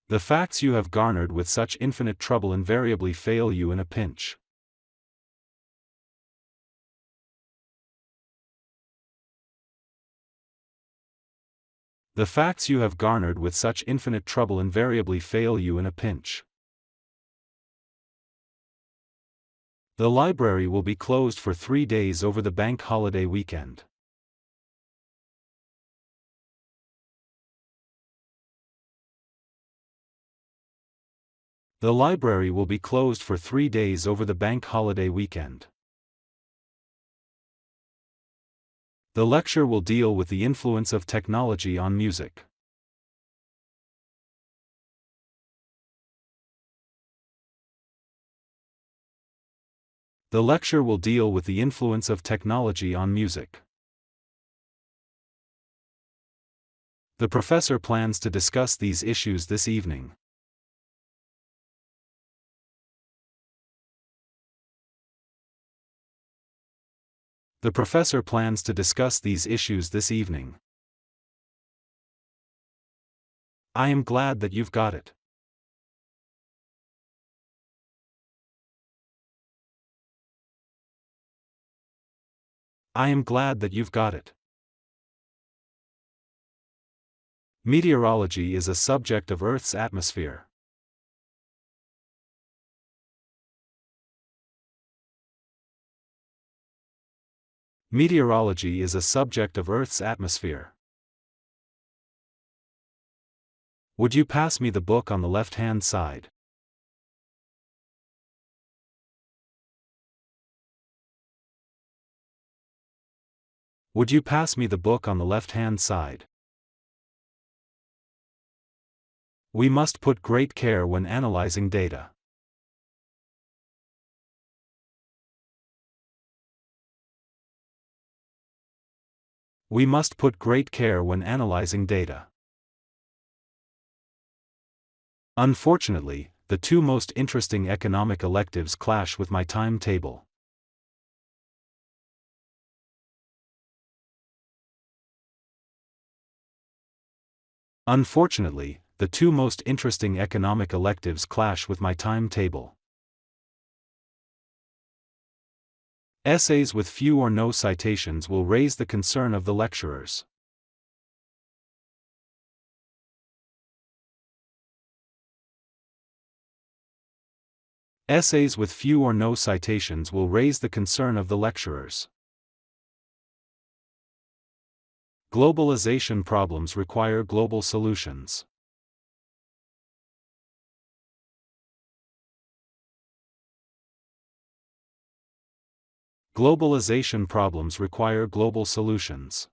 The facts you have garnered with such infinite trouble invariably fail you in a pinch. The facts you have garnered with such infinite trouble invariably fail you in a pinch. The library will be closed for 3 days over the bank holiday weekend. The library will be closed for 3 days over the bank holiday weekend. The lecture will deal with the influence of technology on music. The lecture will deal with the influence of technology on music. The professor plans to discuss these issues this evening. The professor plans to discuss these issues this evening. I am glad that you've got it. I am glad that you've got it. Meteorology is a subject of Earth's atmosphere. Meteorology is a subject of Earth's atmosphere. Would you pass me the book on the left-hand side? Would you pass me the book on the left-hand side? We must put great care when analyzing data. We must put great care when analyzing data. Unfortunately, the two most interesting economic electives clash with my timetable. Unfortunately, the two most interesting economic electives clash with my timetable. Essays with few or no citations will raise the concern of the lecturers. Essays with few or no citations will raise the concern of the lecturers. Globalization problems require global solutions. Globalization problems require global solutions.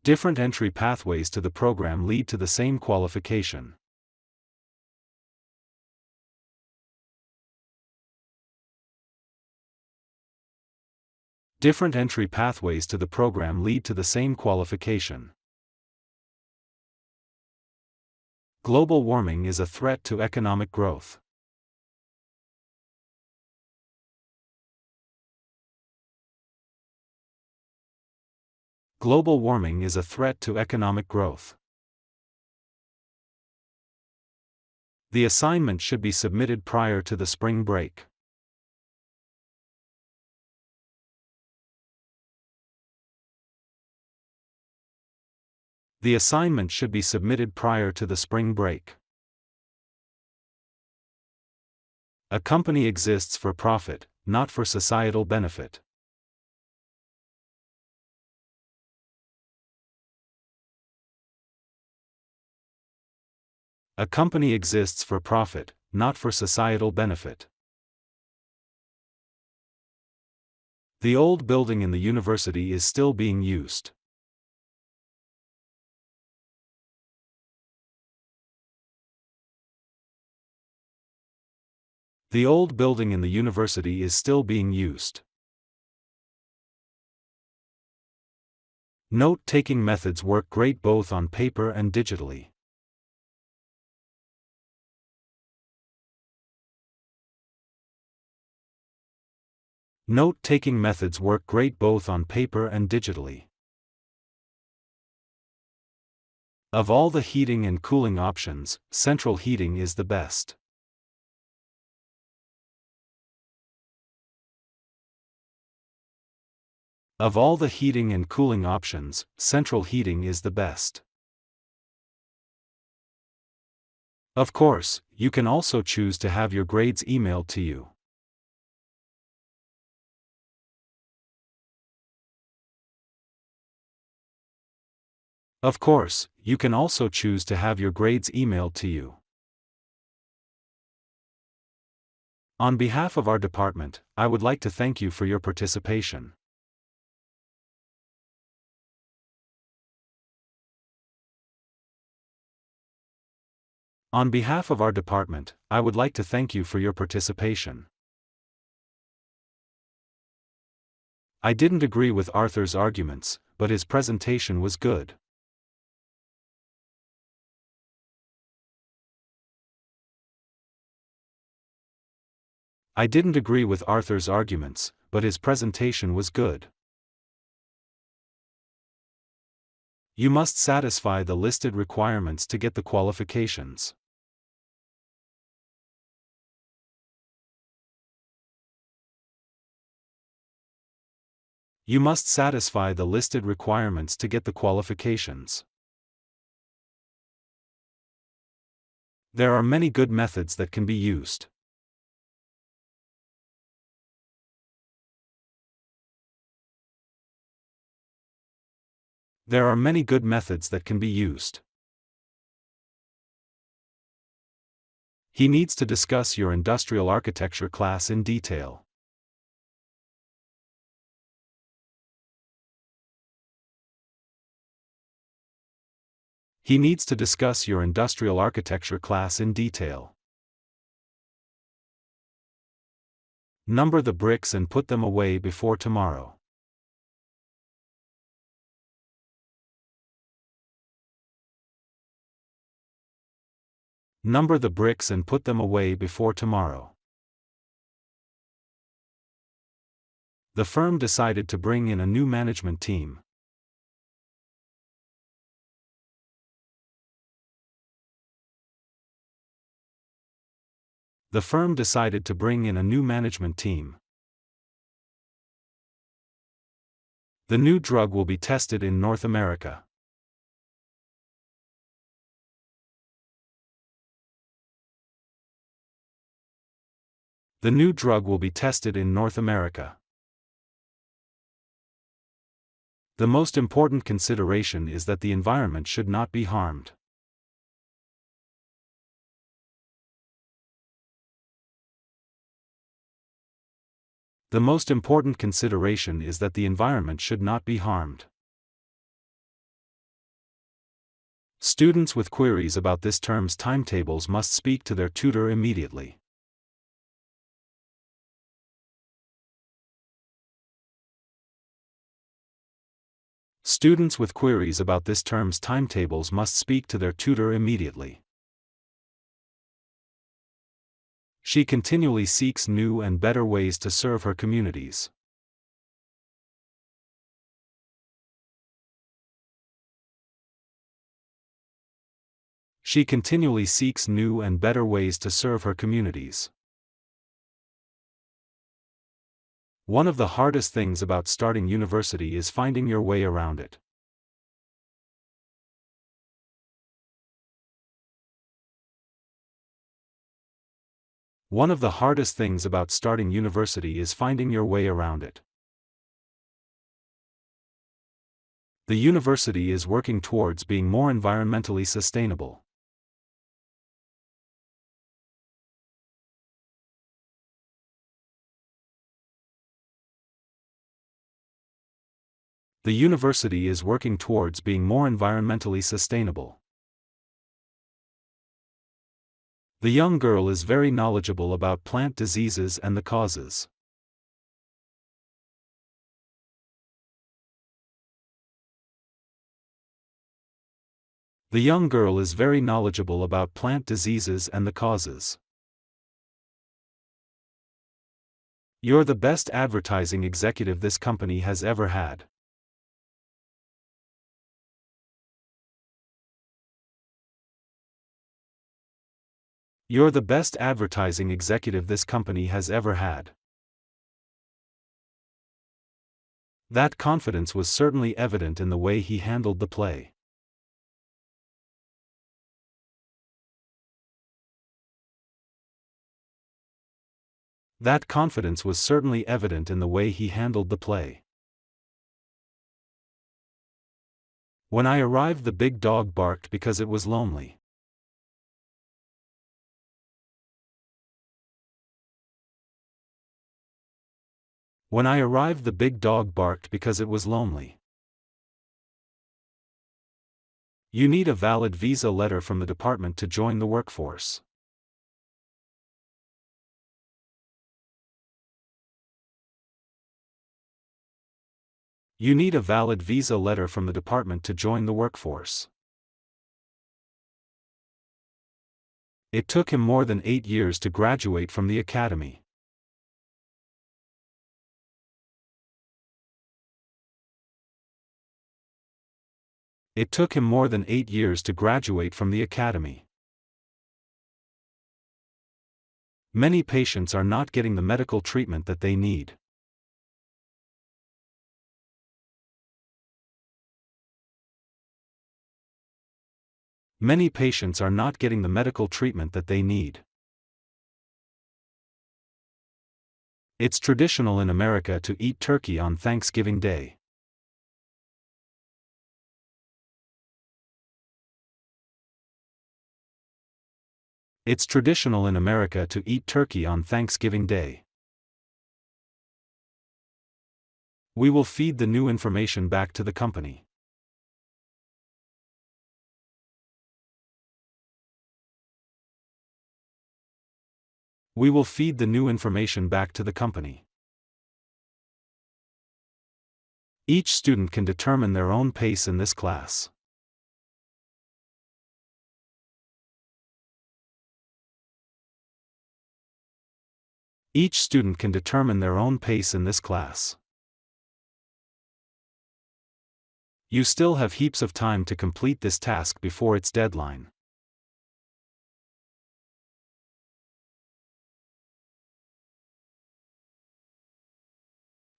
Different entry pathways to the program lead to the same qualification. Different entry pathways to the program lead to the same qualification. Global warming is a threat to economic growth. Global warming is a threat to economic growth. The assignment should be submitted prior to the spring break. The assignment should be submitted prior to the spring break. A company exists for profit, not for societal benefit. A company exists for profit, not for societal benefit. The old building in the university is still being used. The old building in the university is still being used. Note-taking methods work great both on paper and digitally. Note-taking methods work great both on paper and digitally. Of all the heating and cooling options, central heating is the best. Of all the heating and cooling options, central heating is the best. Of course, you can also choose to have your grades emailed to you. Of course, you can also choose to have your grades emailed to you. On behalf of our department, I would like to thank you for your participation. On behalf of our department, I would like to thank you for your participation. I didn't agree with Arthur's arguments, but his presentation was good. I didn't agree with Arthur's arguments, but his presentation was good. You must satisfy the listed requirements to get the qualifications. You must satisfy the listed requirements to get the qualifications. There are many good methods that can be used. There are many good methods that can be used. He needs to discuss your industrial architecture class in detail. He needs to discuss your industrial architecture class in detail. Number the bricks and put them away before tomorrow. Number the bricks and put them away before tomorrow. The firm decided to bring in a new management team. The firm decided to bring in a new management team. The new drug will be tested in North America. The new drug will be tested in North America. The most important consideration is that the environment should not be harmed. The most important consideration is that the environment should not be harmed. Students with queries about this term's timetables must speak to their tutor immediately. Students with queries about this term's timetables must speak to their tutor immediately. She continually seeks new and better ways to serve her communities. She continually seeks new and better ways to serve her communities. One of the hardest things about starting university is finding your way around it. One of the hardest things about starting university is finding your way around it. The university is working towards being more environmentally sustainable. The university is working towards being more environmentally sustainable. The young girl is very knowledgeable about plant diseases and the causes. The young girl is very knowledgeable about plant diseases and the causes. You're the best advertising executive this company has ever had. You're the best advertising executive this company has ever had. That confidence was certainly evident in the way he handled the play. That confidence was certainly evident in the way he handled the play. When I arrived, the big dog barked because it was lonely. When I arrived, the big dog barked because it was lonely. You need a valid visa letter from the department to join the workforce. You need a valid visa letter from the department to join the workforce. It took him more than 8 years to graduate from the academy. It took him more than 8 years to graduate from the academy. Many patients are not getting the medical treatment that they need. Many patients are not getting the medical treatment that they need. It's traditional in America to eat turkey on Thanksgiving Day. It's traditional in America to eat turkey on Thanksgiving Day. We will feed the new information back to the company. We will feed the new information back to the company. Each student can determine their own pace in this class. Each student can determine their own pace in this class. You still have heaps of time to complete this task before its deadline.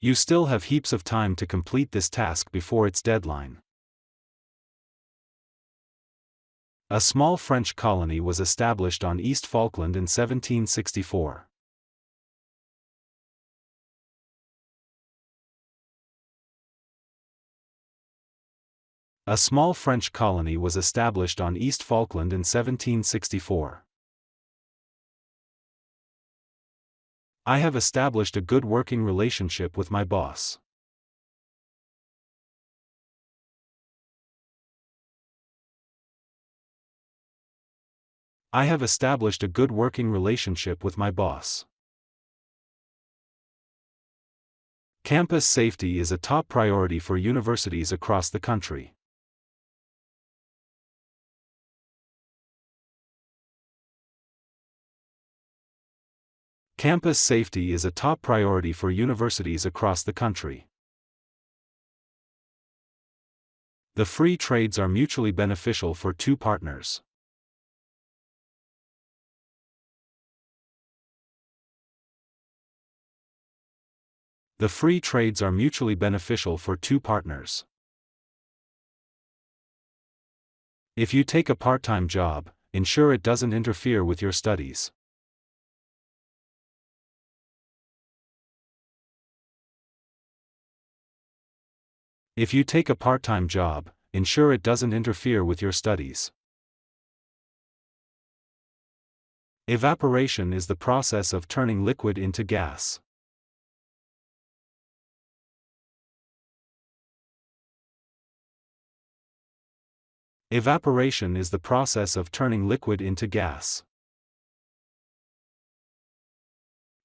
You still have heaps of time to complete this task before its deadline. A small French colony was established on East Falkland in 1764. A small French colony was established on East Falkland in 1764. I have established a good working relationship with my boss. I have established a good working relationship with my boss. Campus safety is a top priority for universities across the country. Campus safety is a top priority for universities across the country. The free trades are mutually beneficial for two partners. The free trades are mutually beneficial for two partners. If you take a part-time job, ensure it doesn't interfere with your studies. If you take a part-time job, ensure it doesn't interfere with your studies. Evaporation is the process of turning liquid into gas. Evaporation is the process of turning liquid into gas.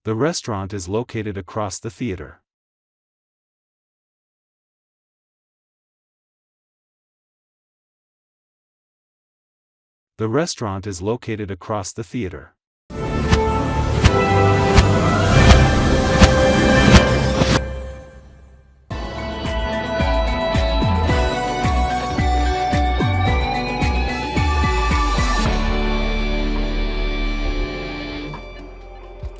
The restaurant is located across the theater. The restaurant is located across the theater.